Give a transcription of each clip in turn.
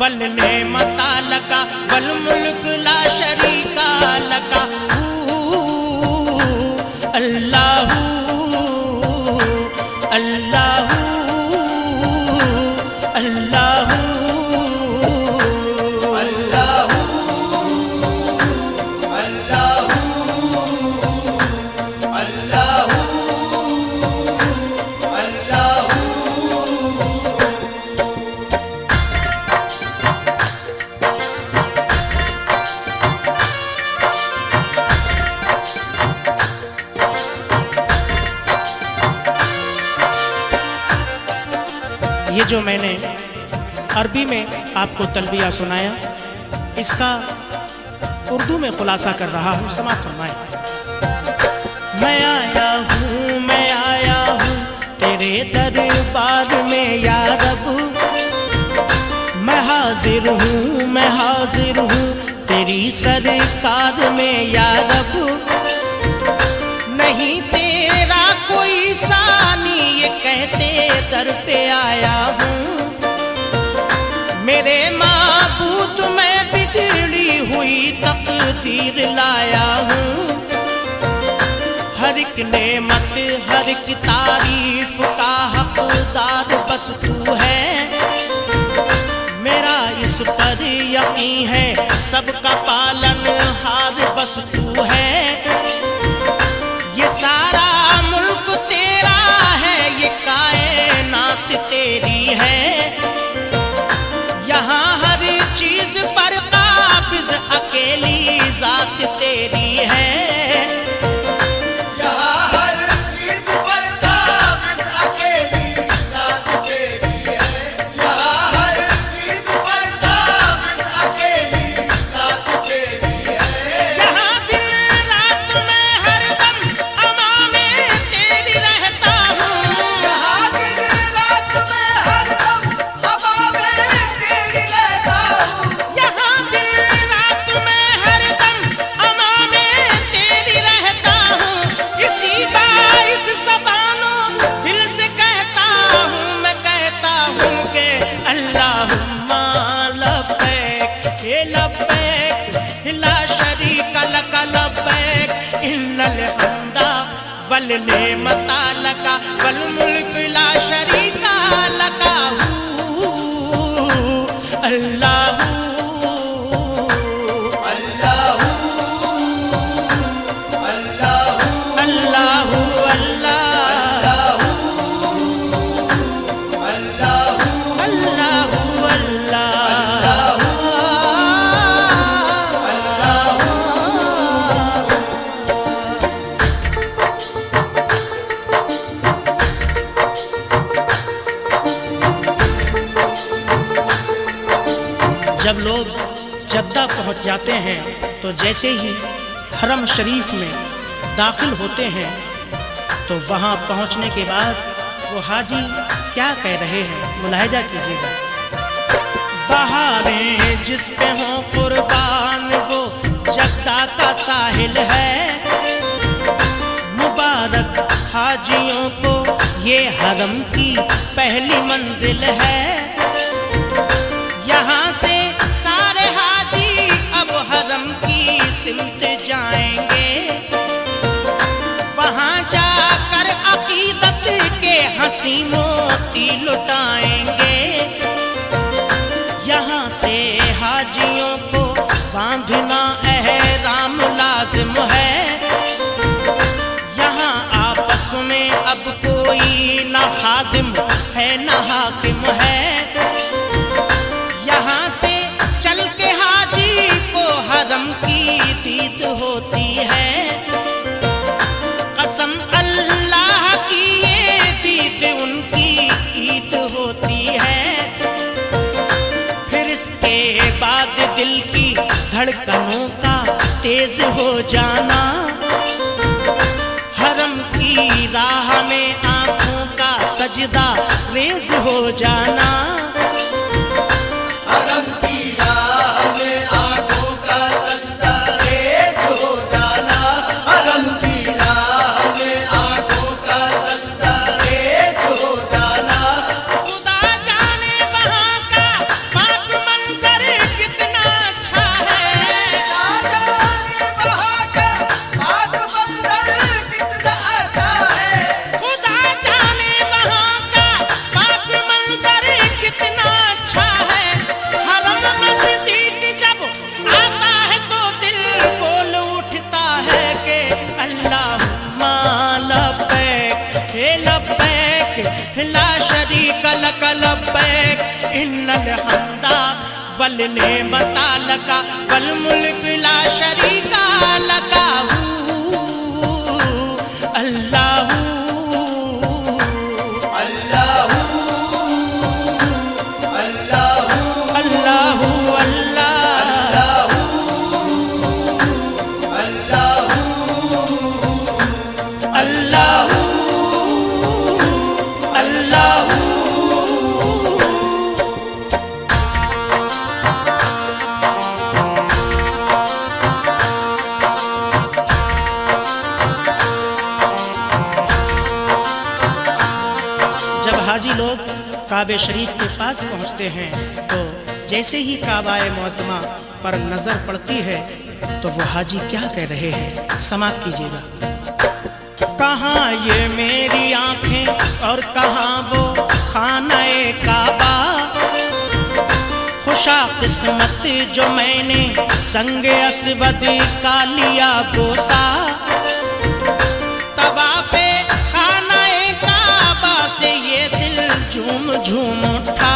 वल नेमता लका वल मुल्क ला शरीका लका अल्लाहू अल्लाहू अल्लाहू ये जो मैंने अरबी में आपको तलबिया सुनाया, इसका उर्दू में खुलासा कर रहा हूँ, समाअत फरमाएं। मैं आया हूँ तेरे दरबार में या रब, मैं हाजिर हूँ तेरी सरकार में या रब। नहीं तेरा कोई सानी ये कहते दर पे आया हूँ, मेरे माबूद मैं बिगड़ी हुई तकदीर लाया हूँ। हर एक नेमत हर एक तारीफ का हकदार बस तू है, मेरा इस पर यकीन है सबका पालनहार बस तू है। ये सारा मुल्क तेरा है, ये कायनात तेरी है, यहाँ हर चीज पर काबिज अकेली जात तेरी है। यहाँ हर चीज पर काबिज अकेली जात तेरी है, यहाँ हर चीज पर काबिज अकेली जात तेरी है। यहाँ दिन रात में हरदम अमा में तेरी रहता हूँ, यहाँ दिन रात में हरदम अमा में तेरी रहता हूँ, यहाँ दिन रात में हरदम अमा में तेरी रहता हूँ। इसी बाइस ज़बानों दिल से कहता हूँ, मैं कहता हूँ कि अल्लाहुम्मा लब्बैक ये लब्बैक ला शरीका लका लब्बैक इन्नल हम्दा वल नेमता लका वल मुल्क ला शरीका लका अल्लाहू अल्लाहू अल्लाहू अल्लाहू अल्लाहू अल्लाहू अल्लाहू जब लोग जद्दा पहुंच जाते हैं तो जैसे ही हरम शरीफ में दाखिल होते हैं तो वहां पहुंचने के बाद वो हाजी क्या कह रहे हैं, मुलाहिजा कीजिएगा। बहारें जिस पे हों कुर्बान वो जद्दा का साहिल है, मुबारक हाजियों को ये हरम की पहली मंजिल है। यहाँ से सारे हाजी अब हरम की सिमत जाएंगे, वहाँ जाकर अकीदत के हंसी मोती लुटाएंगे। यहाँ से हाजियों को बांधना एहराम लाजिम है, यहाँ आपस में अब कोई ना खादिम है ना हाकिम है। यहाँ से चल के हाजी को हरम की दीद होती है, कसम अल्लाह की ये दीद उनकी ईद होती है। फिर इसके बाद दिल की धड़कनों का तेज हो जाना, हरम की राह में आंखों का सजदा रेज हो जाना। हरम की राह में आंखों का सजदा रेज हो जाना, हरम की राह में आंखों का सजदा रेज हो जाना। खुदा जाने वहाँ का पाक मंजर लब्बैक इन्नल हम्दा वल नेमता लका वल मुल्क ला शरीका लका अल्लाहू अल्लाहू अल्लाहू अल्लाहू अल्लाहू अल्लाहू अल्लाहू जब हाजी लोग काबे शरीफ के पास पहुंचते हैं तो जैसे ही काबाए मौज़मा पर नजर पड़ती है तो वो हाजी क्या कह रहे हैं, समाप्त कीजिएगा। कहाँ ये मेरी आंखें और कहाँ वो खानाए काबा, खुशा किस्मत जो मैंने संगे असवद का लिया बोसा। तवाफ़े खानाए काबा से ये दिल झूम झूम उठा,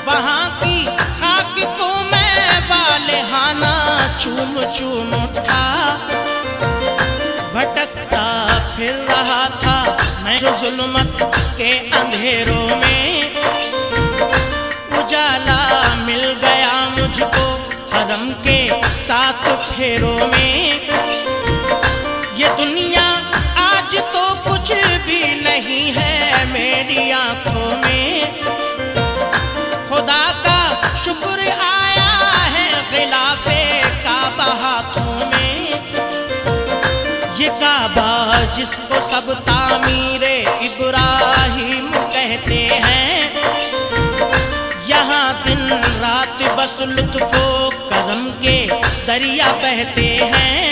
वहाँ की खाक को मैं वालेहाना चूम चूम उठा। भटकता फिर रहा था मैं जो जुल्मत के अंधेरों में, उजाला मिल गया मुझको हरम के 7 फेरों में। ये दुनिया आज तो कुछ भी नहीं है मेरी आंखों में, खुदा का शुक्र आया है गिलाफे काबा हाथों में। ये काबा जिसको सब तामीरे इब्राहिम कहते हैं, यहाँ दिन रात बस लुत्फो करम के दरिया बहते हैं।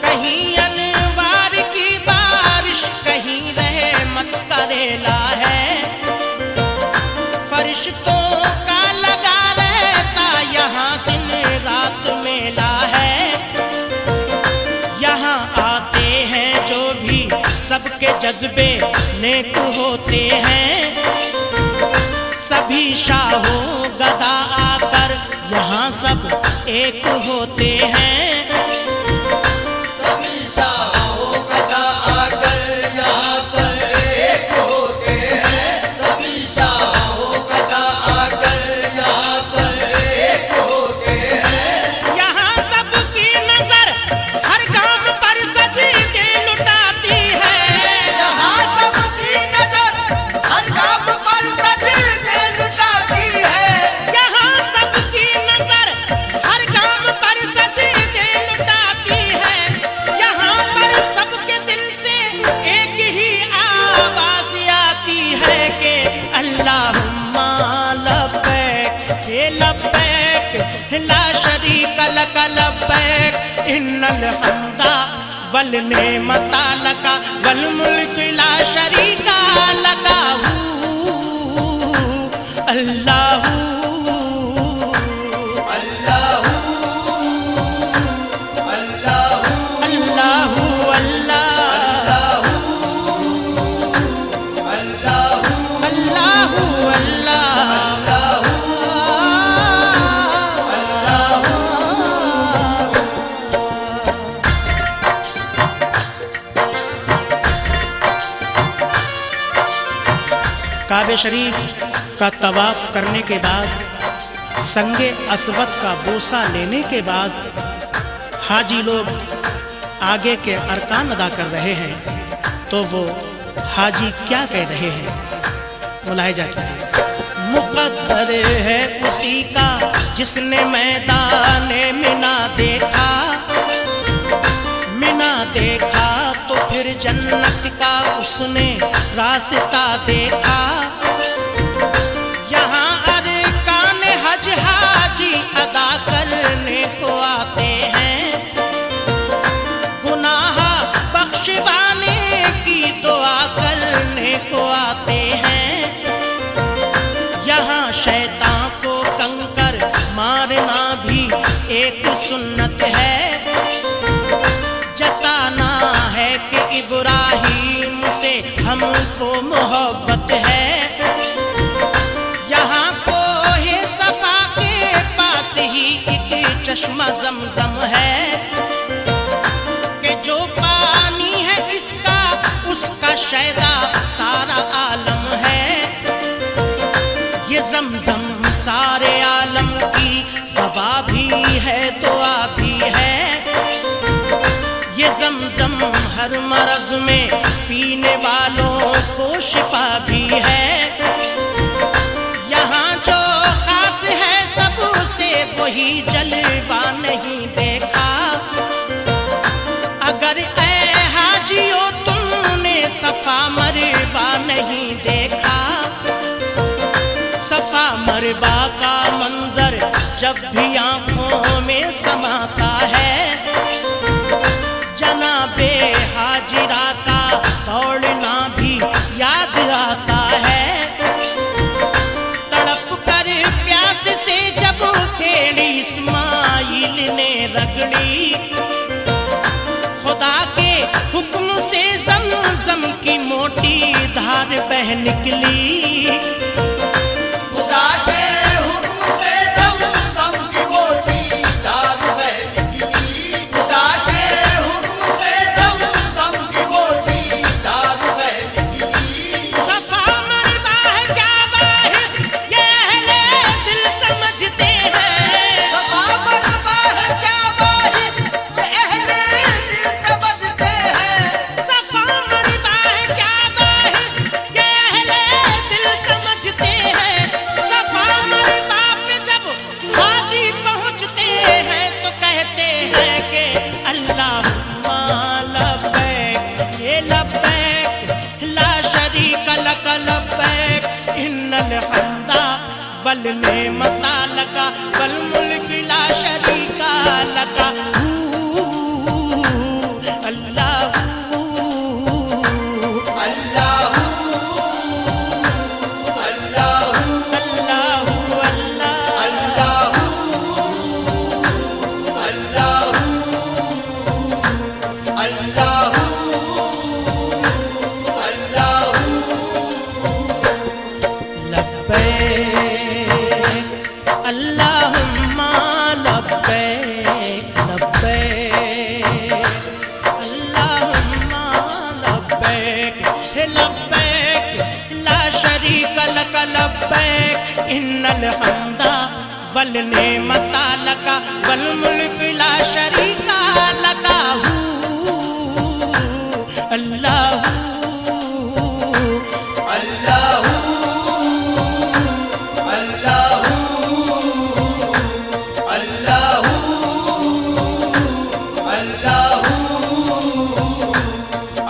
कहीं अनवार की बारिश कहीं रहमत का रेला है, फरिश्तों का लगा रहता यहाँ दिन रात मेला है। यहाँ आते हैं जो भी सबके जज्बे नेक होते हैं, सभी शाहो गदा आकर यहाँ सब एक होते हैं। सभी शाहों गदा आकर यहाँ पर एक होते हैं। सभी शाहों गदा आकर यहाँ पर एक होते हैं। यहाँ सबकी नजर हर काम पर सजदे लुटाती है। यहाँ सबकी नजर हर काम पर सजदे लुटाती है। यहाँ सबकी नजर हर काम पर सजदे लुटाती है। यहाँ पर सबके दिल से एक ही आवाज आती है कि अल्लाहुम्मा लब्बैक ये लब्बैक ला शरीका लक लब्बैक इन्नल हम्दा वल नेमता लका वल मुल्क ला शरीका लका अल्लाहू अल्लाहू अल्लाहू अल्लाहू अल्लाहू अल्लाहू काबे शरीफ का तवाफ करने के बाद, संगे असवद का बोसा लेने के बाद हाजी लोग आगे के अरकान अदा कर रहे हैं। तो वो हाजी क्या कह रहे हैं, मुलाहिजा कीजिए। मुक़द्दर है उसी का जिसने मैदाने मिना देखा, मिना देखा तो फिर जन्नत का उसने रास्ता देखा। यहाँ अरकान हज हाजी अदा करने को आते हैं, गुनाह बख्शवाने की दुआ करने को आते हैं। यहाँ शैतान को कंकर मारना भी एक सुन्नत है, जताना है कि इब्राहिम से हमको मोहब्बत ही एक चश्मा ज़मज़म है कि जो पानी है इसका उसका शैदा सारा आलम है। ये ज़मज़म सारे आलम की दवा भी है, दुआ भी है। ये ज़मज़म हर मरज़ में पीने वालों को शिफा भी है। यहाँ जो खास है सबसे वही जलवा नहीं देखा। अगर ऐ हाजियो तुमने सफा मरवा नहीं देखा, सफा मरवा का मंजर जब भी आंखों में समाता है, जनाबे हाजिरा का दौड़ना भी याद आता है। तड़प कर प्यास से जब टेढ़ी इस्माइल ने रगड़ी, खुदा के हुक्म से ज़मज़म की मोटी धार बह निकली। खुदा के हुक्म से ज़मज़म की मोटी धार बह निकली। खुदा के हुक्म से ज़मज़म की मोटी धार बह निकली। सफा मरवा है क्या बाहिर ये अहले दिल समझते हैं। सफा मरवा है क्या बाहिर ये अहले दिल समझते हैं। सफा मरवा है क्या बाहिर ये अहले दिल समझते हैं। सफा मरवा पे जब हाजी पहुँचते हैं तो कहते हैं कि अल्लाहुम्मा लब्बैक, ये लब्बैक ला शरीका लक लब्बैक, इन्नल हम्दा वल नेमता लका वल मुल्क ला शरीका लका। अल्लाहू अल्लाहू अल्लाहू अल्लाहू अल्लाहू अल्लाहू अल्लाहू अल्लाहू लब्बैक अल्लाहुम्मा लब्बैक लब्बैक अल्लाहुम्मा लब्बैक, हे लब्बैक ला शरीका लक लब्बैक, इन्नल हम्दा वल नेमता लका वल मुल्क ला शरीका लका। अल्लाहू अल्लाहू अल्लाहू अल्लाहू अल्लाहू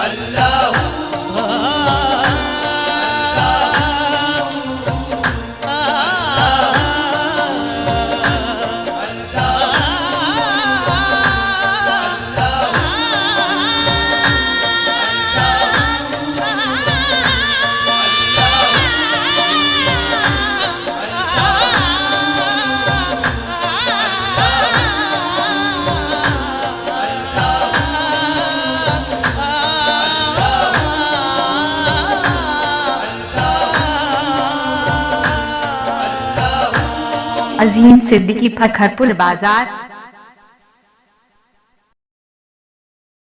अल्लाहू अजीम सिद्दीकी, फखरपुर बाजार।